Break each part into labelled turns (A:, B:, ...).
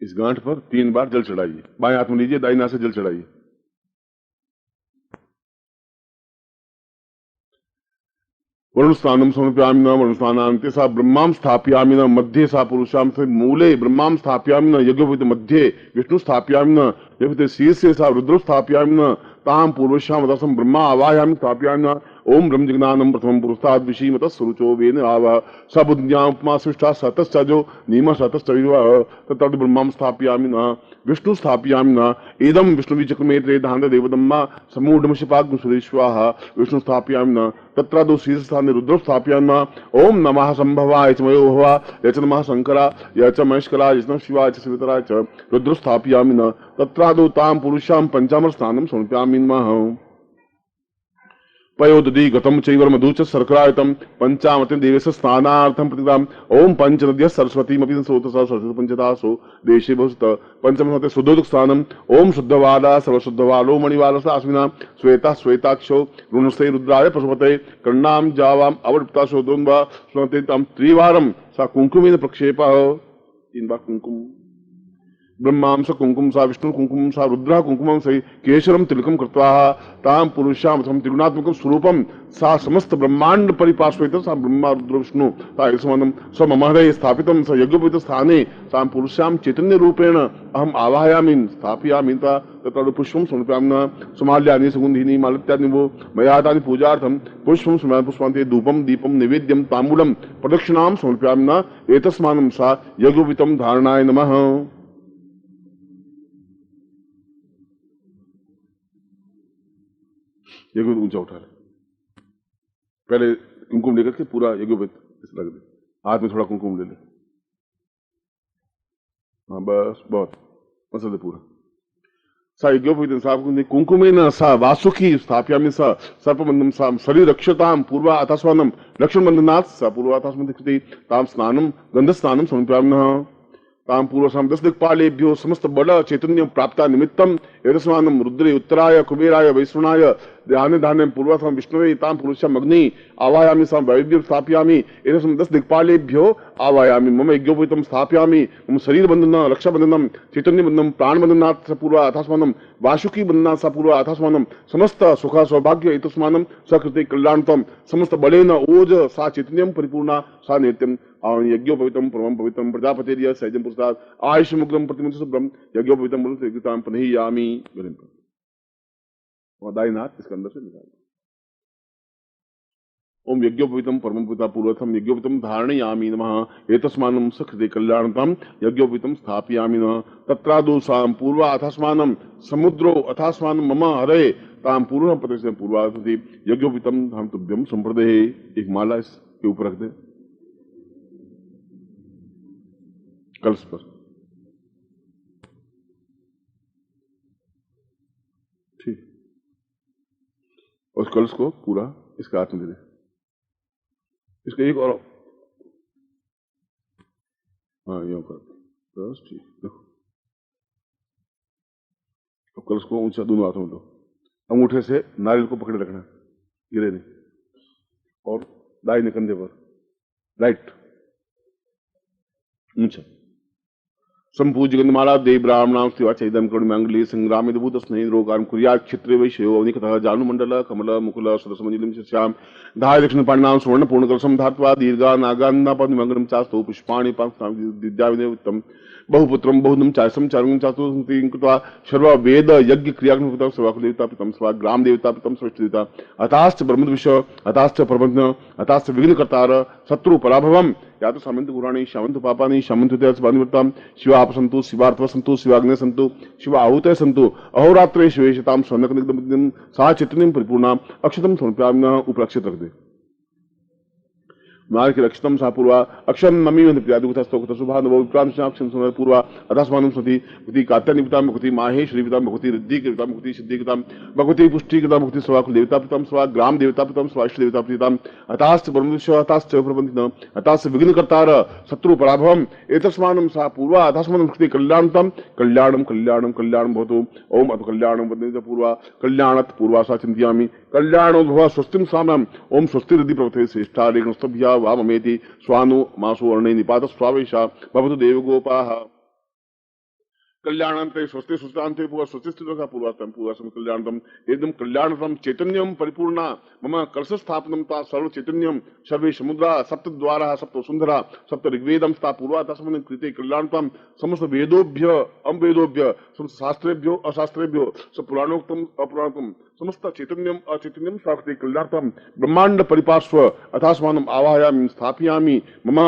A: इस गांठ पर 3 बार जल चढ़ाइए। बाएं हाथ में लीजिए, दाहिने हाथ से जल चढ़ाइए। वरुण स्नानम समर्पयामि न वरुण स्नानान्ते सा ब्रह्मां स्थापयामि न मध्ये सा पुरुषां से मूले ब्रह्मां स्थापयामि न यज्ञोपवीत मध्ये विष्णु स्थापयामि न यज्ञोपवीत शीर्षे सा रुद्र स्थापयामि न तां पूर्वश्याम वदसं ब्रह्मा आवाहयामि स्थापयामि न ओम ब्रह्म जिज्ञानम प्रथमं पुरुषात् विषीमत सुरुचो वेन आवा सबुद्यापमा सृष्टा सतश्चजो नीम सतश्चविव तत् ब्रह्मां स्थापयामि न विष्णु स्थापयामि न इदं विष्णुविचक्रमेत्रे धान्त देवदम्मा समूढमशिपाग्नि सुरेश्वाहा विष्णु स्थापयामि न तत्रादौ शीर्षस्थाने रुद्र स्थापयामि न ओम नमः संभवाय च मयो भवा य च नमः शंकरा य च महेश्वराय च नमः शिवाय च शिवतराय च रुद्र स्थापयामि न तत्रादौ तां पुरुषां पंचामृत स्नानं समर्पयामि नमः पयोदधि गतम चैव मधु च शर्करायतम पंचामृत देवेश स्नानार्थम प्रतिदाम ओम पंचनद्य सरस्वतीमपि स्रोतसा सरस्वती पंचदासो देशे भवत पंचमते शुद्धोदक स्नानम ओम शुद्धवादा सर्वशुद्धवालो मणिवालसास्मिना श्वेता श्वेताक्षो ऋणस्ते रुद्राय पशुपते कर्णाम जावाम अवृप्ता शोदोन्वा स्मृते तम त्रिवारम सा कुंकुमेन प्रक्षेप 3 बार कुंकुम ब्रह्मां स कुंकुम सा विष्णु कुंकुम सा रुद्र कुंकुमं सै केशरम तिलकम कृत्वा तां पुरुषां त्रिगुणात्मकं स्वरूपम सा समस्त ब्रह्मांड परिपार्श्वयित सा ब्रह्मा रुद्र विष्णु सा यस्मानं स मम हृदये स्थापितं स यज्ञोपवीत स्थाने सा पुरुषां चैतन्य रूपेण अहम आवाहयामि स्थापयामि तत्र पुष्पं समर्पयामि न सुमाल्यानि सुगन्धिनी मालत्यानि वो मयातानि पूजार्थं पुष्पं समर्पयामि पुष्पान्ते धूपं दीपं नैवेद्यं ताम्बूलं प्रदक्षिणां समर्पयामि न एतस्मानं सा यज्ञोपवीतं धारणाय नमः। यज्ञोपवीत ऊंचा उठा ले, पहले कुमकुम लेकर के पूरा यज्ञोपवीत इस रख दे, हाथ में थोड़ा कुमकुम ले ले, हाँ बस बहुत मसल दे पूरा। सा यज्ञोपवीत सा कुंकुमेन सा वासुकी स्थापयामि सा सर्पबन्धं सा शरीर रक्षतां पूर्वा अथस्वानं रक्षणबन्धनात् सा पूर्वा अथस्मन्ति कृते तां स्नानं गन्धस्नानं समर्पयामि नः तां पूर्वसां 10 दिक्पालेभ्यो समस्त बल चैतन्य प्राप्ता निमित्तम एतस्मानं रुद्रे उत्तराय कुबेराय वैश्वनाय ध्यान धान्य पूर्वसां विष्णुवे तां पुरुषां अग्नि आवायामि सां वैद्यं स्थापयामि एतस्मां 10 दिक्पालेभ्यो आवायामि मम यज्ञोपवीतं स्थापयामि मम शरीर बन्धनं रक्षा बन्धनं चैतन्य बन्धनं प्राण बन्धनात् पूर्वा अथस्मानं वासुकी बन्धनात् पूर्वा अथस्मानं समस्त सुख सौभाग्य एतस्मानं सकृते कल्याणतम समस्त बलेन ओज सा चैतन्यं परिपूर्णा सा नित्यं यज्ञोपवीतं परमं पवित्रं प्रजापतिर्य सैजं पुरुषात् आयुष्यमुग्रं प्रतिमंच शुभ्रम यज्ञोपवीतं मुरुतेगितां पनहियामि गलिं और दाहिना हाथ इसके अंदर से निकाल। ओम यज्ञोपवीतं परमं पवित्रं पूर्वथम यज्ञोपवीतं धारयामि नमः एतस्मानं सकृते कल्याणतम यज्ञोपवीतं स्थापयामि नमः तत्रादौ सां पूर्वा अथस्मानं समुद्रो अथस्मानं मम हृदये तां पूर्वं प्रतिशतं पूर्वाधि यज्ञोपवीतं हम तुभ्यं संप्रदेहे। एक माला इसके ऊपर रख दे कलश पर, ठीक, उस कलश को पूरा इसके हाथ में दे दे, इसका एक और हाँ यूं कर बस ठीक। देखो अब कलश को ऊंचा दोनों हाथों में लो, अंगूठे से नारियल को पकड़े रखना, गिरे नहीं, और दाहिने कंधे पर राइट ऊंचा संपूज्य गंधमाला देव ब्राह्मणां स्थिवा चैदम करुणमंगली संग्रामे भूत स्नेह रोगान कुर्यात् क्षेत्रे वैश्यो अवनिकतः जानुमंडल कमल मुकुल सदसमंजलिं श्याम धाय दक्षिण पाणिनां सुवर्ण पूर्ण कलशं धात्वा दीर्घा नागान्नापद मंगलम चास्तु पुष्पाणि पांस्तां विद्याविनययुक्तं बहुपुत्रं बहुदं चासं चारुं चातुर्मुखीं कृत्वा सर्व वेद यज्ञ क्रियाग्नि कृतं सर्वकुलदेवता पितं स्वा ग्राम देवता पितं सृष्टिदेवता अताश्च ब्रह्मविश अताश्च प्रबंध अताश्च विघ्नकर्तार शत्रु पराभवम या तो सामंत गुराणी शामंत पापानि शामंत बानिवृत्तां शिवा आप सन्तु शिवार्थ सन्तु शिवाग्ने सन्तु शिवा आहुतय सन्तु अहोरात्रे शिवेशतां स्वर्णकनिकदं सा चैतन्यं परिपूर्णां अक्षतं समर्पयामि नः। ऊपर अक्षत रख दे, नारक रक्षितम सा पूर्वा अक्षम नमी प्रियादुतस्तोक्त शुभा नवो विक्रांक्षम सुंदर पूर्वा अथस्मानं स्मृति भक्ति कात्यानिपितां भक्ति माहेश्वरीपितां भक्ति रिद्धिकृतां भक्ति सिद्धिकृतां भक्ति पुष्टिकृतां भक्ति स्वाकुल देवता पितां स्वा ग्राम देवता पितां स्वा इष्ट देवता पितां अताश्च ब्रह्मविश्व अताश्च प्रबंधिन अताश्च विघ्नकर्तार शत्रु पराभवम एतस्मानं सा पूर्वा अथस्मानं स्मृति कल्याणतम कल्याणं कल्याणं कल्याणं भवतु ओम अथ कल्याणं वंदे पूर्वा कल्याणत पूर्वा सा चिंतयामि कल्याणो भव स्वस्तिं सामं ओम स्वस्तिरिद्धि प्रवृत्ते श्रेष्ठा रेणुस्तभ्या वाममेति स्वानु मासु वर्णे निपात स्वावेशा भवतु देवगोपाः। कल्याणान्ते स्वस्ति सुष्टान्ते पूर्व स्वस्ति स्थितः पूर्वास्तम पूर्वास्तम कल्याणतम एकदम कल्याणतम चैतन्यम परिपूर्णा मम कलश स्थापनम ता सर्व चैतन्यम सर्वे समुद्रा सप्त द्वारा सप्त सुंदरा सप्त ऋग्वेदम ता पूर्वा तस्मिन् कृते कल्याणतम समस्त वेदोभ्य अमवेदोभ्य समस्त शास्त्रेभ्यो अशास्त्रेभ्यो सब पुराणोक्तम अपुराणोक्तम समस्त चैतन्यम अचैतन्यम स्वाकृते कल्याणतम ब्रह्मांड परिपार्श्व अथास्मानम आवाहयामि स्थापयामि मम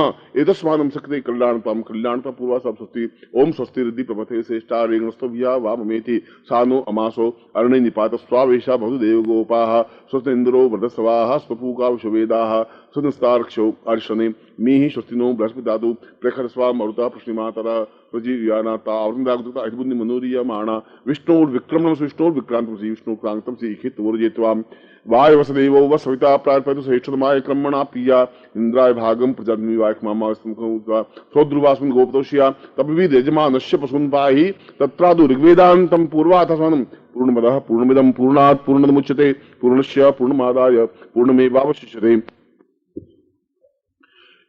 A: एतस्मानं सकृते कल्याणतम कल्याणतम पूर्वा सब स्वस्ति ओम स्वस्ति रिद्धि प्रमथे श्रेष्ठा रेणुस्तव्या वाममेति सानो अमासो अरण्य निपात स्वावेशा भवतु देवगोपाः स्वस्ति इंद्रो वृद्धस्वाः स्वपूका विश्ववेदाः स्वस्तार्क्षो अर्शने मीहि स्वस्तिनो बृहस्पतिदातु प्रखर स्वा मरुता प्रश्निमातरा प्रजीव्यानाता औरंदागुता अधिबुद्धि मनोरियमाणा विष्णुर्विक्रमणं विष्णुर्विक्रांतं श्री विष्णुक्रांतं श्री हितवर्जयत्वाम् वाय वसदेवो वसविता प्रार्पयतु श्रेष्ठतमाय क्रमणा प्रिया इंद्राय भागम प्रजाग्नि वायकमामावस्तुमुखा स्वध्रुवास्मिन् गोपतोष्या तपविद यजमानस्य पशून् पाहि तत्रादु ऋग्वेदान्तं पूर्वाथस्मानं पूर्णमदः पूर्णमिदं पूर्णात् पूर्णमुच्यते पूर्णस्य पूर्णमादाय पूर्णमेवावशिष्यते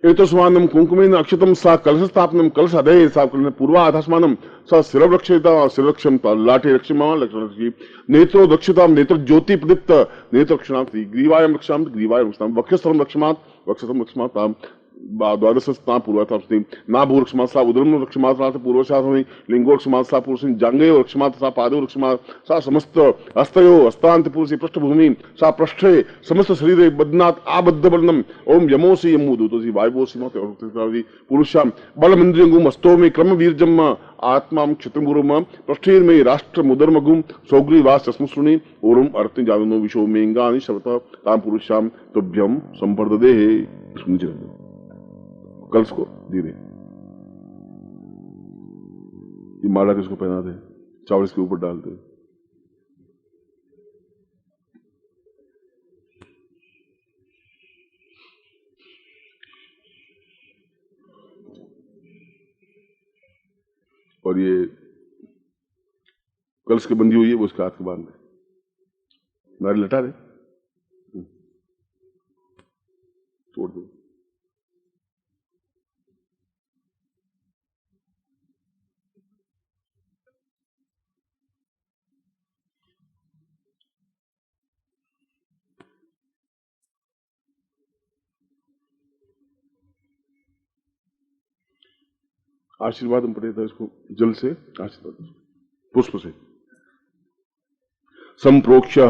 A: एतस्मानं कुंकुमेन अक्षतम सा कलश स्थापनम कलश अधे सा पूर्वा अधस्मानं सा शिरवृक्षिता शिरक्षम लाठे रक्षमा लक्ष्मी नेत्रो दक्षिता नेत्र ज्योति प्रदीप्त नेत्र रक्षणां ग्रीवायं रक्षां ग्रीवायं रक्षां वक्षस्थलं रक्षमात् वक्षस्थलं रक्षमात् द्वादशस्था पूर्वाथास्ति नाभूरक्षमात् सा उदरम रक्षमात् पूर्वशासने लिंगोरक्षमात् सा पुरुषं जांगयो रक्षमात् सा पादो रक्षमात् सा समस्त हस्तयो हस्तांत पुरुषे पृष्ठभूमि सा पृष्ठे समस्त शरीरे बध्नात् आबद्धवर्णम ओम यमोसि यमूदूतोसि वायवोसि मते पुरुषां बलमिन्द्रियंगुम हस्तो मे क्रम वीर्यम आत्मा क्षत्रमुरुम पृष्ठेर्मे राष्ट्र मुदर्मगुम सौग्रीवास चस्मुश्रुणि ओरम अर्थ जानो विशो मेंगानि शब्द ताम पुरुषां तुभ्यम संपर्ददे कल्स को धीरे ये माला किसको पहनाते चावल इसके ऊपर डालते और ये कल्स के बंदी हुई है वो उसके हाथ के बांध दे नारी लटा दे तोड़ दो आशीर्वाद हम पढ़े था इसको जल से आशीर्वाद पुष्प से संप्रोक्ष्य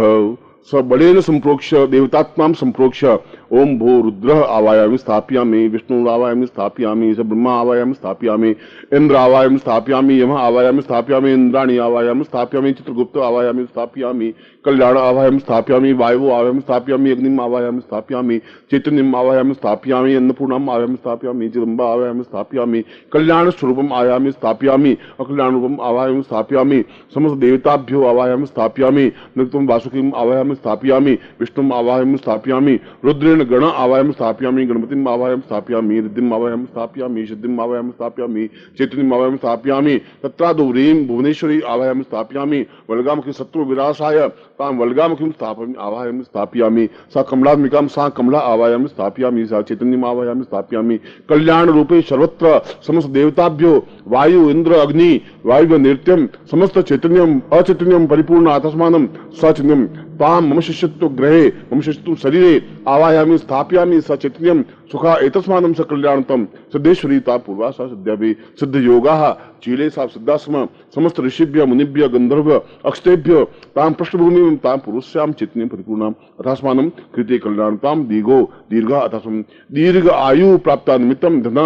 A: सबलेन संप्रोक्ष्य देवतात्मां संप्रोक्ष्य ओम भो रुद्र आवायामि स्थापयामि विष्णु आवायामि स्थापयामि स ब्रह्मा आवायामि स्थापयामि इंद्र आवायामि स्थापयामि यम आवायामि स्थापयामि इंद्राणी आवायामि स्थापयामि चित्रगुप्त आवायामि स्थापयामि कल्याण आवायामि स्थापयामि वायु आवायामि स्थापयामि अग्निम आवायामि स्थापयामि चैतन्यम आवायामि स्थापयामि अन्नपूर्णाम आवायामि स्थापयामि जगदम्बा आवायामि स्थापयामि कल्याण स्वरूपम आवायामि स्थापयामि अकल्याण रूपम आवायामि स्थापयामि समस्त देवताभ्यो आवायामि स्थापयामि नित्यम वासुकीम आवायामि स्थापयामि विष्णुम आवायामि स्थापयामि रुद्रेण गण आवायामि स्थापयामि गणपतिम आवायामि स्थापयामि रिद्धिम आवायामि स्थापयामि सिद्धिम आवायामि स्थापयामि चैतन्यम आवायामि स्थापयामि तत्रादौ ह्रीं भुवनेश्वरी आवायामि स्थापयामि वल्गामुखी शत्रु विनाशाय तां वल्गामुखीं स्थापयामि आवायामि स्थापयामि सा कमलात्मिकां सा कमला आवायामि स्थापयामि सा चैतन्यम आवायामि स्थापयामि कल्याण रूपे सर्वत्र समस्त देवताभ्यो वायु इंद्र अग्नि वायु नृत्यम समस्त चैतन्यम अचैतन्यम परिपूर्ण आत्मानं सचैतन्यम ताम मम शिष्यत्व ग्रहे मम शिष्यत्व शरीरे आवायामि स्थापयामि स चैतन्यम सुखा एतस्मानं स कल्याणतम सिद्धेश्वरी ता पूर्वा सा सिद्ध्यभि सिद्ध योगाः चीले सा सिद्धास्म समस्त ऋषिभ्य मुनिभ्य गंधर्व अक्षतेभ्य ताम पृष्ठभूमि ताम पुरुष्यां चैतन्यम परिपूर्णाम अथास्मानं कृते कल्याणताम दीर्घो दीर्घ अथास्म दीर्घ आयु प्राप्ता निमित्तम धन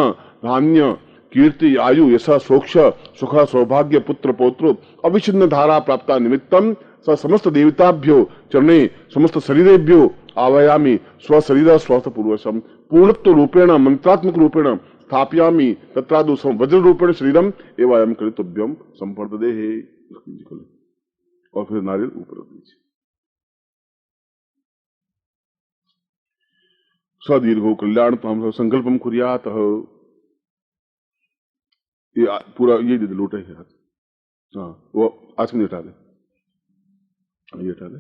A: धान्य कीर्ति आयु यश सोक्ष सुख सौभाग्य पुत्र पौत्र अविच्छिन्न धारा प्राप्ता निमित्तम स समस्त देवताभ्यो चरणे समस्त शरीरेभ्यो आवायामि स्वशरीर स्वस्थ पूर्वशम पूर्णत्व रूपेण मंत्रात्मक रूपेण स्थापयामि तत्रादु वज्र रूपेण शरीरम एवं कृतभ्यम संपर्ददे हे और फिर नारियल ऊपर रख दीजिए सदीर्घो कल्याण तो हम संकल्पम कुर्यात ये पूरा ये दे लोटा है हाँ वो आज में हटा दे ये हटा दे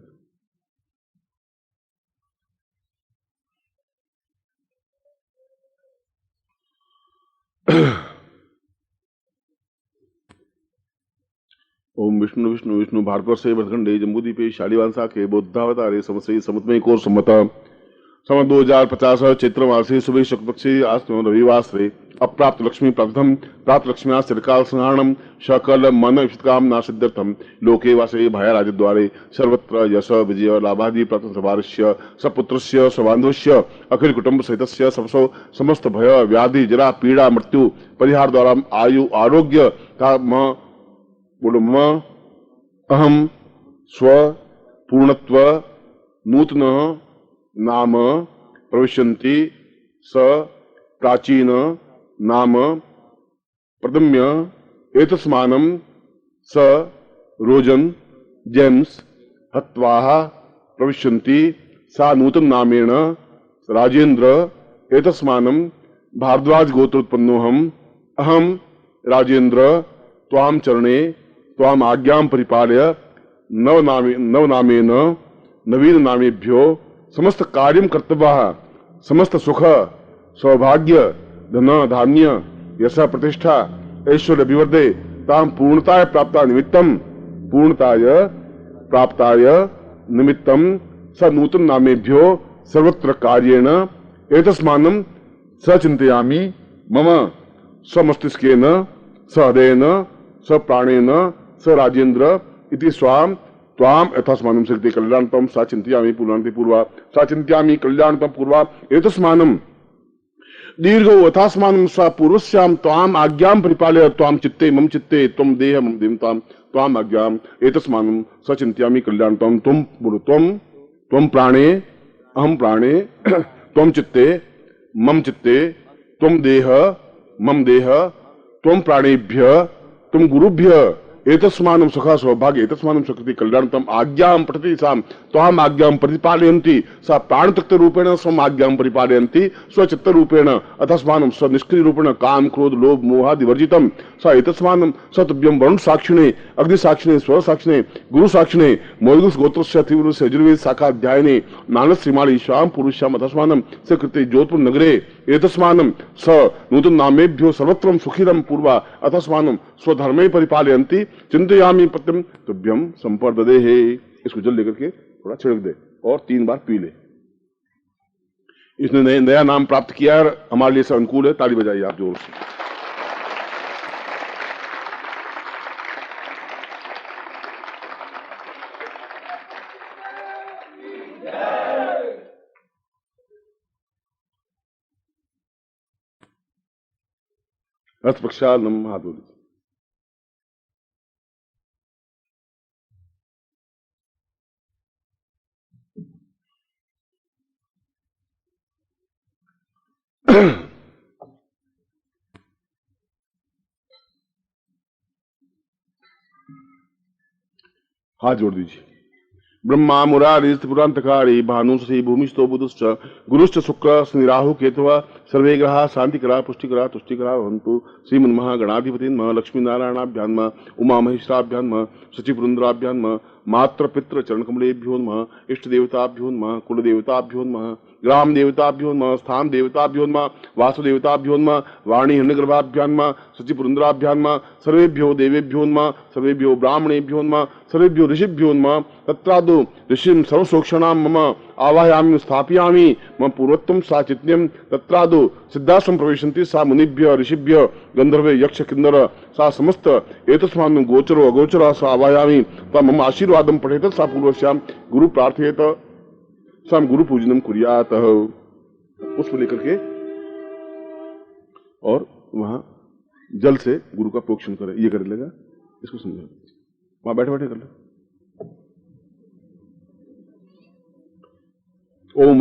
A: ओम विष्णु विष्णु विष्णु भारतवर्षे भरतखंडे जम्बूद्वीपे शालिवांसा के बौद्धावतारे समसे समुद्रमय कोर सम्मत सम 2050 चैत्र मासे शुभ शुक्ल पक्षे आस्तम रविवासरे अप्राप्त लक्ष्मी प्राप्तम प्राप्त लक्ष्म्या सिरकाल संहारणम सकल मन इष्टकामना सिद्ध्यर्थम लोके वासे भाया राजद्वारे सर्वत्र यश विजय लाभादि प्राप्त सवारस्य सपुत्रस्य सबांधवस्य अखिल कुटुंब सहितस्य सबसो समस्त भय व्याधि जरा पीड़ा मृत्यु परिहार द्वारा आयु आरोग्य का म अहम स्व पूर्णत्व नूतन नाम प्रविशन्ति स प्राचीन नाम प्रदम्य एतस्मानं स रोजन जेम्स हत्वाः प्रविशन्ति सा नूतन नामेन राजेन्द्र एतस्मानं भारद्वाज गोत्रोत्पन्नोऽहम् अहम राजेन्द्र त्वां चरणे त्वां आज्ञां परिपालय नवनामेन नवीन नामेभ्यो समस्त कार्यं कर्तव्यः समस्त सुख सौभाग्य धन धान्य यश प्रतिष्ठा ऐश्वर्य विवर्धे तां पूर्णताय प्राप्ताय निमित्तं स नूतन नामेभ्यो सर्वत्र कार्येण एतस्मानं स चिन्तयामि मम स्वमस्तिष्केन स हृदयेन स प्राणेन स राजेन्द्र इति स्वाम त्वाम यथास्मानं शक्ति कल्याणतम सा चिन्तयामि पूर्णान्ते पूर्वा सा चिन्तयामि कल्याणतम पूर्वा एतस्मानं दीर्घो यथास्मानं सा पूर्वस्यां त्वाम आज्ञां परिपालय त्वाम चित्ते मम चित्ते त्वं देह मम देवतां त्वाम आज्ञां एतस्मानं सा चिन्तयामि कल्याणतम त्वं प्राणे अहम प्राणे त्वं चित्ते मम चित्ते त्वं देह मम देह त्वं प्राणेभ्य त्वं गुरुभ्य एतस्मानं सुखा सौभाग्य एतस्मानं सुकृति कल्याणतम आज्ञां पठति साम त्वाम आज्ञां प्रतिपालयन्ति सा प्राणतत्त्व रूपेण स्वम आज्ञां परिपालयन्ति स्वचित्त रूपेण अतस्मानं स निष्क्रिय रूपेण काम क्रोध लोभ मोहादि वर्जितं सा एतस्मानं सतुभ्यं वरुण साक्षिणे अग्नि साक्षिणे स्व साक्षिणे गुरु साक्षिणे मोयगुस गोत्रस्य तीव्रस्य यजुर्वेद शाखा अध्यायने नानद श्रीमाली श्याम पुरुष्याम अतस्मानं स कृते जोधपुर नगरे एतस्मानं स नूतन नामेभ्यो सर्वत्रं सुखिदं पूर्वा अतस्मानं स्वधर्मे परिपालयन्ति चिंतयामि पत्यम तुभ्यम संपर्ददे है। इसको जल लेकर के थोड़ा छिड़क दे और 3 बार पी ले। इसने नया नाम प्राप्त किया है, हमारे लिए अनुकूल है। ताली बजाइए आप जोर से। अर्थ प्रक्षालनम हाथ बोलिए। हाथ जोड़ दीजिए। ब्रह्मा मुरारी त्रिपुरांतकारी भानुश्री भूमिस्थो बुधश्च गुरुश्च शुक्र निराहु केतव सर्वे ग्रहा शांतिकरा पुष्टिकरा तुष्टिकरा भवन्तु। श्रीमन्महागणाधिपति लक्ष्मी नारायणाभ्याम उमा महेश्वराभ्याम शचिपुरंद्राभ्याम मात्र पितृ चरण कमलेभ्यो नमः। इष्ट देवताभ्यो नमः। कुल देवताभ्यो नमः। ग्राम देवताभ्यो नमः। स्थान देवताभ्यो नमः। वासु देवताभ्यो नमः। वाणी हिरण्यगर्भाभ्यां नमः। शचिपुरंद्राभ्यां नमः। सर्वेभ्यो देवेभ्यो नमः। सर्वेभ्यो ब्राह्मणेभ्यो नमः। सर्वेभ्यो ऋषिभ्यो नमः। तत्रादो ऋषिं सर्वसोक्षणां मम आवाहयामि स्थापयामि मम पूर्वत्वं सा चित्यं तत्रादो सिद्धाश्रम प्रविशन्ति सा मुनिभ्य ऋषिभ्य गंधर्व यक्ष किन्नर सा समस्त एतस्मान् गोचरो अगोचर सा आवाहयामि ता मम आशीर्वादं पठेत सा पूर्वस्यां गुरु प्रार्थयेत सा गुरु पूजनम कुर्यात। पुष्प लेकर के और वहां जल से गुरु का प्रोक्षण करे। ये कर लेगा, इसको समझा वहां बैठे बैठे कर ले। ओम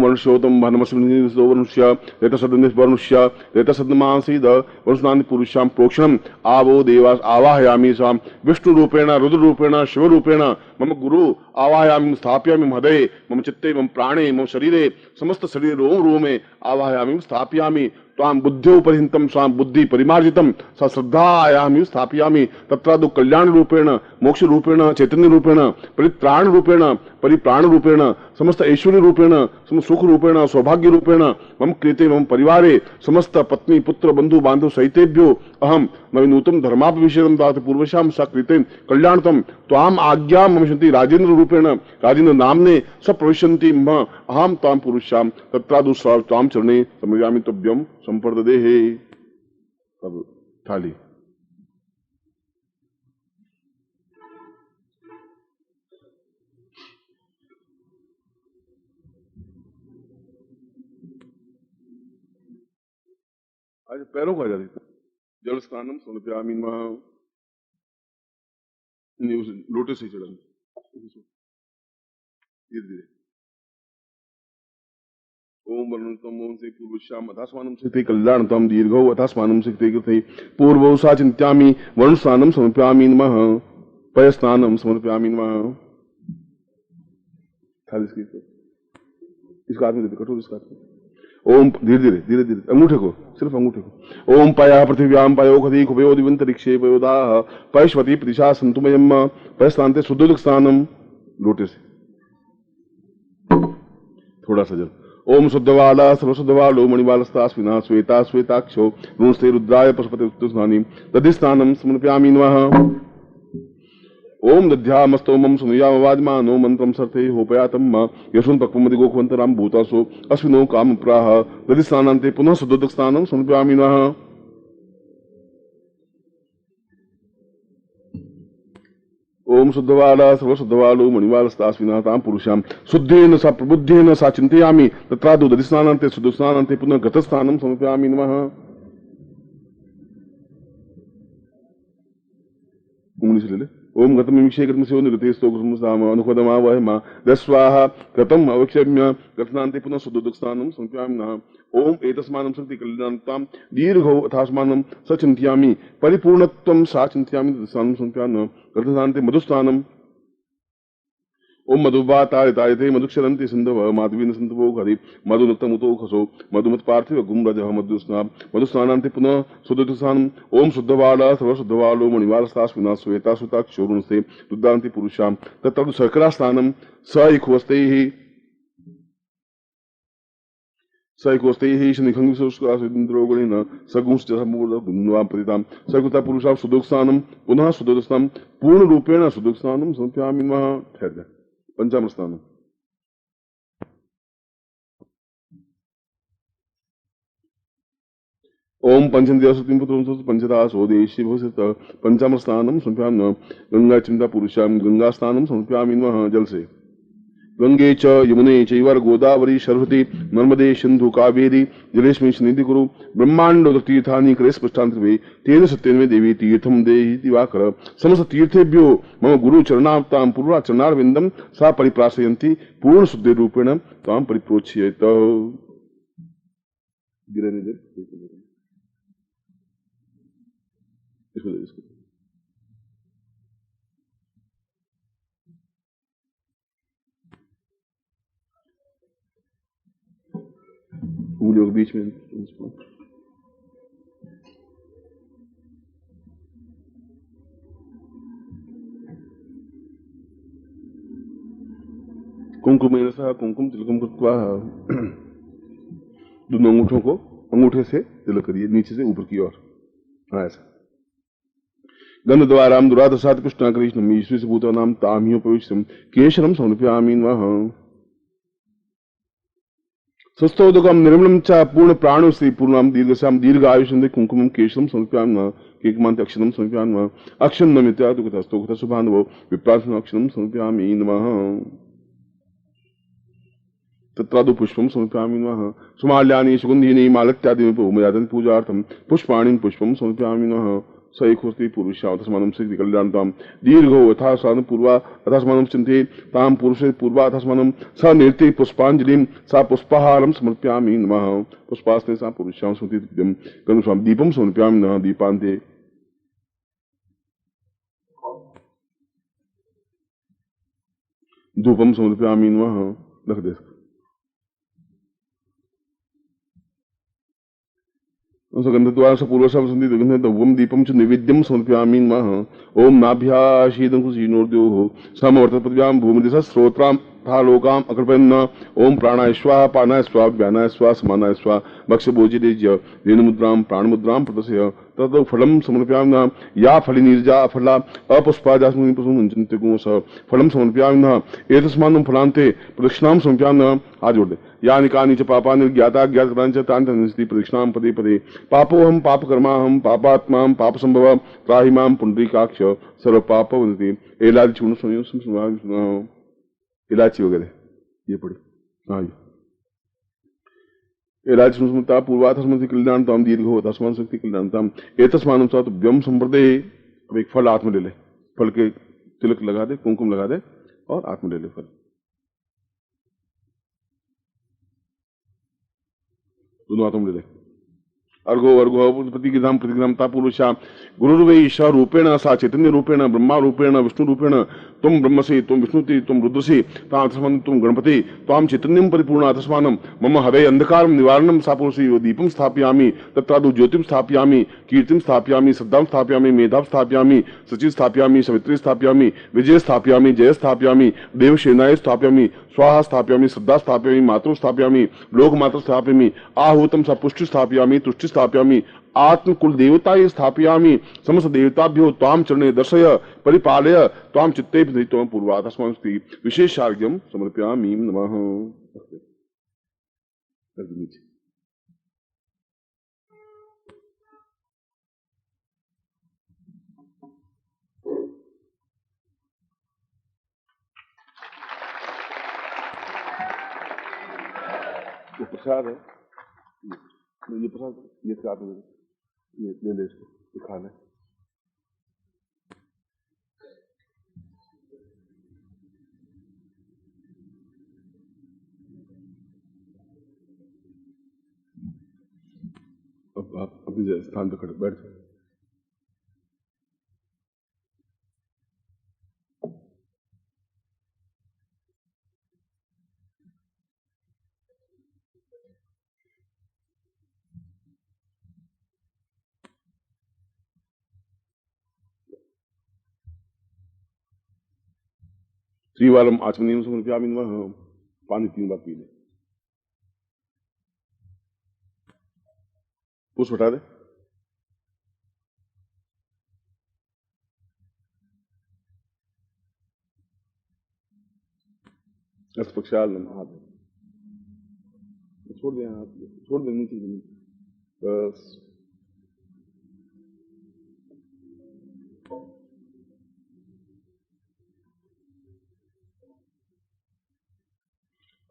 A: वर्णश्योतम भानमस्मिन्निस्तो वरुष्य रेतसद्निस्वर्णुष्य रेतसद्मासीद वरुष्णानि पुरुष्यां प्रोक्षणम् आवो देवास आवाहयामि साम विष्णु रूपेण रुद्र रूपेण शिव रूपेण मम गुरु आवाहयामि स्थापयामि हृदये मम चित्ते मम प्राणे मम शरीरे समस्त शरीर रोम रोमे आवाहयामि स्थापयामि तां बुद्ध्योपरिहितं स्वां बुद्धि परिमार्जितं सा श्रद्धायामि स्थापयामि तत्रादौ कल्याण रूपेण मोक्ष रूपेण चैतन्य रूपेण परित्राण रूपेण परिप्राण रूपेण समस्त ऐश्वर्य रूपेण सुख रूपेण सौभाग्य रूपेण मम कृते मम परिवारे समस्त पत्नी पुत्र बंधु बांधव सहितेभ्यो अहम नवीनूतम धर्मापविषेदम तात पूर्वशाम सा कृतेन कल्याणतम त्वाम आज्ञा मम शन्ति राजेंद्र रूपेण राजेंद्र नामने स प्रविशन्ति म अहम ताम पुरुषाम तत्रादु ताम चरणे समयामि तभ्यम संपर्ददेहे। अब थाली आज पैरों को आ जाती थी। जल स्नानम समर्पयामि नमः। लोटे से चढ़ा धीरे धीरे ओम वर्णतम ओम से पूर्वश्याम अथास्मानम से कल्याणतम दीर्घो अथास्मानम से कृते पूर्वो सा चिंत्यामि वरुण स्नानम समर्पयामि नमः। पय स्नानम समर्पयामि नमः। थाली इसका हाथ में देते कठोर इसका हाथ में। ओम धीरे धीरे धीरे धीरे अंगूठे को सिर्फ अंगूठे को। ओम पया पृथिव्याम पयोखदी कुबयो दिवंतरिक्षे पयोदाह पयश्वती प्रतिशा संतुमयम पय स्थानते शुद्धोदक स्नानम। लोटे से थोड़ा सा जल। ओम शुद्धवाला सर्वशुद्धवालो मणिवालस्तास्विना श्वेता श्वेताक्षो ऋणस्ते रुद्राय पशुपते स्नानी दधि स्नानम समर्पयामि नमः। ओम दध्यामस्तोमं सुनुयामवाजमानो मंत्रम सर्थे होपयातम यशुन पक्वमदि गोखवंतराम भूतासो अश्विनो काम प्राह दधि स्नानान्ते पुनः शुद्धोदक स्नानम समर्पयामि नमः। ओम शुद्धवाला सर्वशुद्धवालो मणिवालस्तास्विना ताम पुरुषाम शुद्धेन सा प्रबुद्धेन सा चिंतयामि तत्रादु दधि स्नानान्ते शुद्धोदक स्नानान्ते पुनः गत स्नानम समर्पयामि नमः। उंगली से ले ले। ओम गतम विषय गतम से निगते स्तोत्रम साम अनुपदमा वह मा दस्वाहा गतम अवक्षम्य गतनान्ते पुनः शुद्धोदक स्नानम समर्पयामि नमः। ओम एतस्मानं शक्ति कल्याणताम दीर्घो अथास्मानं सचिंत्यामि परिपूर्णत्वं सा चिंत्यामि स्नानं समर्पयामि नमः। गतनान्ते मधुस्नानम। ओम मधुवातायते मधुक्षरन्ति सिंधव माधवीन सिंधवो हरि मधुनक्तमुतो खसो मधुमत पार्थिव गुमरजः मधुस्नान मधुस्नानान्ते पुनः शुद्धोदक स्नानम। ओम शुद्धवाला सर्वशुद्धवालो मणिवालस्तास्विना श्वेता सुताक्षो ऋणस्ते रुद्रान्ति पुरुषाम तत्र शर्करा स्नानम सैकोस्ते शनिखंद्रोगणेन सगुंश्चमूर्धगुन्वापतितां सकुता पुरुषां शुद्धोदक स्नानम पुनः शुद्धोदक स्नानम पूर्ण रूपेण शुद्धोदक स्नानम समर्पयामि नमः। ठहर जा। पंचामृत स्नानम। ओम पंचम पुत्र पंचदा सोदेशी भवसित पंचामृत स्नानम समर्पयामि नमः। गंगा चिंता पुरुषां गंगा स्नानम समर्पयामि नमः। जल से गंगे च यमुने चैव गोदावरी सरस्वती नर्मदे सिंधु कावेरी जलेस्मिन् सन्निधि कुरु ब्रह्मांड तीर्थानि करे स्पष्टांतरे तेन सत्यन्मे देवी तीर्थम देहि दिवाकर समस्त तीर्थेभ्यो मम गुरु चरणावतां पूर्वा चरणारविंदम सा परिप्राशयन्ति पूर्ण शुद्धि रूपेण तां परिप्रोच्येत। उंगलियों के बीच में कुंकुमेन सह कुंकुम तिलकम कृत्वा दोनों अंगूठों को अंगूठे से तिलक करिए नीचे से ऊपर की ओर। हाँ ऐसा। गंध द्वारा दुरादसात कृष्णा कृष्णम ईश्वरी से भूता नाम तामियो पवित्रम केशरम समर्पयामि नमः। स्वस्थोदकम निर्मलम च पूर्ण प्राणो श्री पूर्णम दीर्घश्याम दीर्घ आयुष्य कुंकुमम केशरम समर्पयामि नमः। केकमांत अक्षरम समर्पयामि नमः। अक्षरम इत्यादि शुभानुभव विप्रार्थना अक्षरम समर्पयामि नमः। तत्रादु पुष्पम समर्पयामि नमः। सुमाल्यानि सुगंधीनि मालत्यादि उपमयादन पूजार्थम पुष्पाणि पुष्पम समर्पयामि नमः। सैकोस्ति पुरुषां तस्मानं सिद्धि कल्याणतां दीर्घो यथास्मानं पूर्वा यथास्मानं चिन्ते तां पुरुषे पूर्वा यथास्मानं स निर्ते पुष्पांजलिं सा पुष्पहारं समर्पयामि नमः। पुष्पास्ते सा पुरुषां स्मृति दिव्यं गणस्वाम दीपं समर्पयामि नमः। दीपान्ते धूपं समर्पयामि नमः। रख दे गंधद्वारा पूर्वशम दीपम च नैवेद्यम समर्पयामि नमः। ओम नाभ्याशीदं कुशीनोर्द्योः समवर्त पृथिव्यां भूमिदिशः श्रोत्रां तथा लोकाम अकृपन्न ओम प्राणाय स्वाहा पानाय स्वाहा व्यानाय स्वाहा समानाय स्वाहा भक्ष भोजिरेज्य रेणु मुद्राम प्राण मुद्राम प्रदर्शय तद फलम समर्पयामि या फली निर्जा अफला अपुष्पा जास्मिन् पुष्पमुञ्चन्ते गुण स फलम समर्पयामि एतस्मान् फलान्ते प्रदक्षिणां समर्पयामि। हाथ जोड़ दे। यानि कानि च पापानि ज्ञाता ज्ञातकृतानि च तानि तन्निस्ति प्रदक्षिणां पदे पदे पापोऽहं पापकर्माहं पापात्मां पापसंभव त्राहि मां पुण्डरीकाक्ष सर्व पाप वंदति। एलादि चूर्ण सुनियो इलायची वगैरह ये पड़ी। हाँ जी इलायची सुस्मृता पूर्वाथ स्मृति कल्याणताम दीर्घो तस्मान शक्ति कल्याणताम एतस्मानं सात व्यम संप्रदे। अब एक फल हाथ में ले ले, फल के तिलक लगा दे, कुमकुम लगा दे और हाथ में ले ले फल, दोनों हाथों में ले ले। अर्घो अर्घो प्रतिगिधाम प्रतिगिधामता पुरुषा गुरुर्वै ईशा रूपेण सा चैतन्य रूपेण ब्रह्मा रूपेण विष्णु रूपेण तुम ब्रह्मसि तुम विष्णुति तुम रुद्रसि ताम तुम गणपति ताम चैतन्यम परिपूर्ण आत्मानं मम हवे अंधकारं निवारणं सा पुरुषि दीपं स्थापयामि तत्रादौ ज्योतिं स्थापयामि कीर्तिं स्थापयामि श्रद्धां स्थापयामि मेधां स्थापयामि सचि स्थापयामि सवित्री स्थापयामि विजय स्थापयामि जय स्थापयामि देवसेनाय स्थापयामि स्वाहा स्थापयामि श्रद्धा स्थापयामि मातृ स्थापयामि लोकमातृ स्थापयामि आहूतं स पुष्टि स्थापयामि तुष्टि स्थापयामि आत्मकुल देवताय स्थापयामि समस्त देवताभ्यो त्वां चरणे दर्शय परिपालय त्वां चित्ते त्वं पूर्वातस्मास्ति विशेषार्घ्यं समर्पयामि नमः। ये प्रसाद है, ये प्रसाद ये साथ में ये ले ले इसको, ये खा ले। अब आप अपने स्थान पर खड़े बैठ जाओ। त्रिवारम आचमनीयं समर्पयामि नमः। पानी 3 बार पी ले। पुष्प हटा दे। पक्षाल हाथ छोड़ दे, हाथ छोड़ दे नीचे जमीन। बस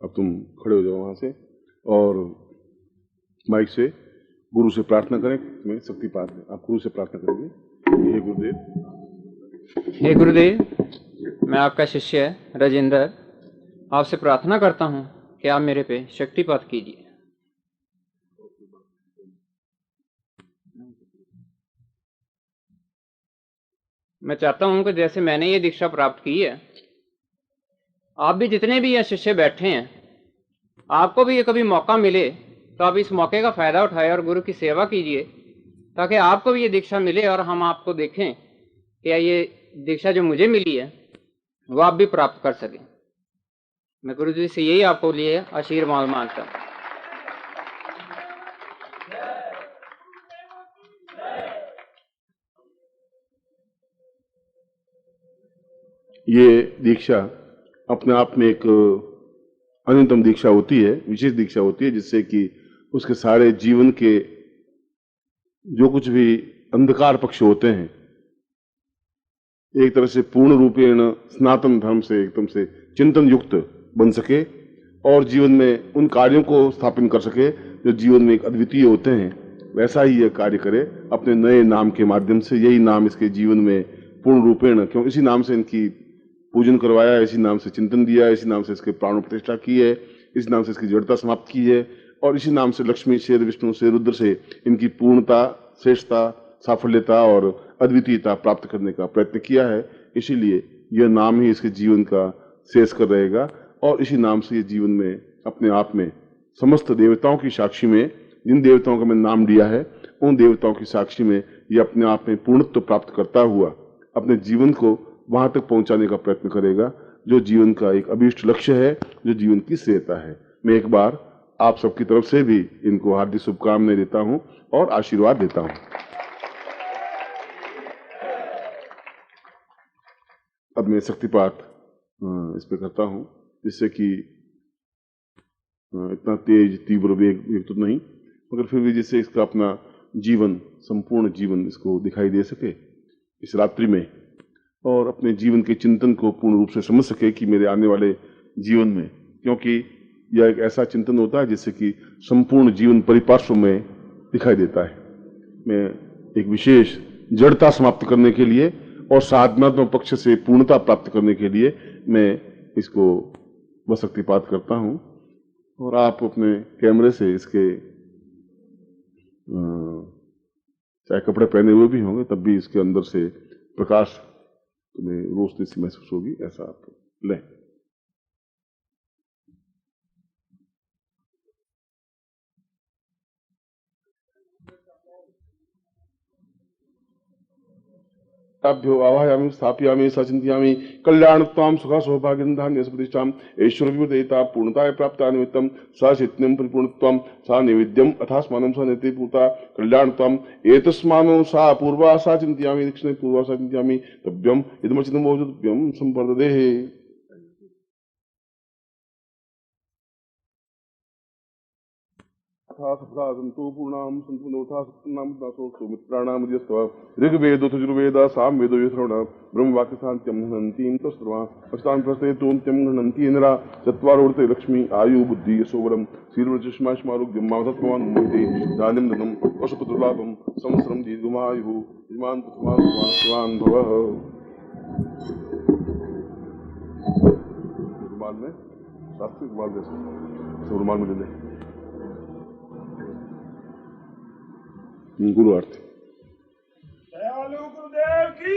A: अब तुम खड़े हो जाओ वहां से और माइक से गुरु से प्रार्थना करें। मैं शक्तिपात है, आप गुरु से प्रार्थना करेंगे। हे गुरुदेव,
B: हे गुरुदेव, मैं आपका शिष्य राजेंद्र आपसे प्रार्थना करता हूं कि आप मेरे पे शक्तिपात कीजिए। मैं चाहता हूं कि जैसे मैंने ये दीक्षा प्राप्त की है, आप भी जितने भी यहाँ शिष्य बैठे हैं, आपको भी ये कभी मौका मिले तो आप इस मौके का फायदा उठाएं और गुरु की सेवा कीजिए, ताकि आपको भी ये दीक्षा मिले और हम आपको देखें कि ये दीक्षा जो मुझे मिली है वो आप भी प्राप्त कर सकें। मैं गुरु जी से यही आपको लिए आशीर्वाद मांगता हूँ।
A: ये दीक्षा अपने आप में एक अन्यतम दीक्षा होती है, विशेष दीक्षा होती है, जिससे कि उसके सारे जीवन के जो कुछ भी अंधकार पक्ष होते हैं एक तरह से पूर्ण रूपेण सनातन धर्म से एकदम से चिंतन युक्त बन सके और जीवन में उन कार्यों को स्थापित कर सके जो जीवन में एक अद्वितीय होते हैं। वैसा ही यह कार्य करे अपने नए नाम के माध्यम से। यही नाम इसके जीवन में पूर्ण रूपेण, क्यों इसी नाम से इनकी पूजन करवाया, इसी नाम से चिंतन दिया, इसी नाम से इसके प्राण प्रतिष्ठा की है, इस नाम से इसकी जड़ता समाप्त की है और इसी नाम से लक्ष्मी से, विष्णु से, रुद्र से इनकी पूर्णता, श्रेष्ठता, साफल्यता और अद्वितीयता प्राप्त करने का प्रयत्न किया है। इसीलिए यह नाम ही इसके जीवन का शेष कर रहेगा और इसी नाम से ये जीवन में अपने आप में समस्त देवताओं की साक्षी में, जिन देवताओं का मैंने नाम लिया है उन देवताओं की साक्षी में ये अपने आप में पूर्णत्व प्राप्त करता हुआ अपने जीवन को वहां तक पहुंचाने का प्रयत्न करेगा जो जीवन का एक अभीष्ट लक्ष्य है, जो जीवन की श्रेयता है। मैं एक बार आप सबकी तरफ से भी इनको हार्दिक शुभकामनाएं देता हूं और आशीर्वाद देता हूं। अब मैं शक्तिपाठ इस पे करता हूं, जिससे कि इतना तेज तीव्र वेग तो नहीं, मगर फिर भी जिससे इसका अपना जीवन, संपूर्ण जीवन इसको दिखाई दे सके इस रात्रि में, और अपने जीवन के चिंतन को पूर्ण रूप से समझ सके कि मेरे आने वाले जीवन में, क्योंकि यह एक ऐसा चिंतन होता है जिससे कि संपूर्ण जीवन परिपार्श्व में दिखाई देता है। मैं एक विशेष जड़ता समाप्त करने के लिए और साधनात्मक पक्ष से पूर्णता प्राप्त करने के लिए मैं इसको वह शक्तिपात करता हूं, और आप अपने कैमरे से इसके चाहे कपड़े पहने हुए भी होंगे तब भी इसके अंदर से प्रकाश तुम्हें रोशनी से महसूस होगी, ऐसा आप लें। ताभ्यो आवाहयामि स्थापयामि सचिंतयामि कल्याणत्वां सुख सौभाग्यं धान्य प्रतिष्ठां ऐश्वर्य विदेयता पूर्णताय प्राप्ता निमित्तं सचित्तं परिपूर्णत्वं सा नैवेद्यम् अथास्मानं स नेति पूता कल्याणत्वं एतस्मानो सा पूर्वा सा चिंतयामि दक्षिणे पूर्वा सा चिंतयामि तभ्यम् इदमचितं मोजतभ्यं संपर्ददेः। सप्ता सन्तु पूर्णां सन्तु नवथा सप्तनाम दासोऽस्तु मित्राणां यस्तव ऋग्वेदो यजुर्वेद सामवेदो यश्रवण ब्रह्मवाक्यशान्त्यं घ्नन्तीं तस्त्वा अष्टान् प्रस्थयतोऽन्त्यं घ्नन्ति इन्द्रा चत्वारोर्ते लक्ष्मी आयु बुद्धि यशोवरं शीलवृचष्माश्मारोग्यं माधत्मवान् मुक्ति दानिं धनं पशुपुत्रलाभं संवत्सरं दीर्घमायुः इमान् पुष्मान् भवः। रुमाल में शास्त्रीय रुमाल जैसे रुमाल में ले लें। गुरु आरती।
C: दयालु गुरुदेव की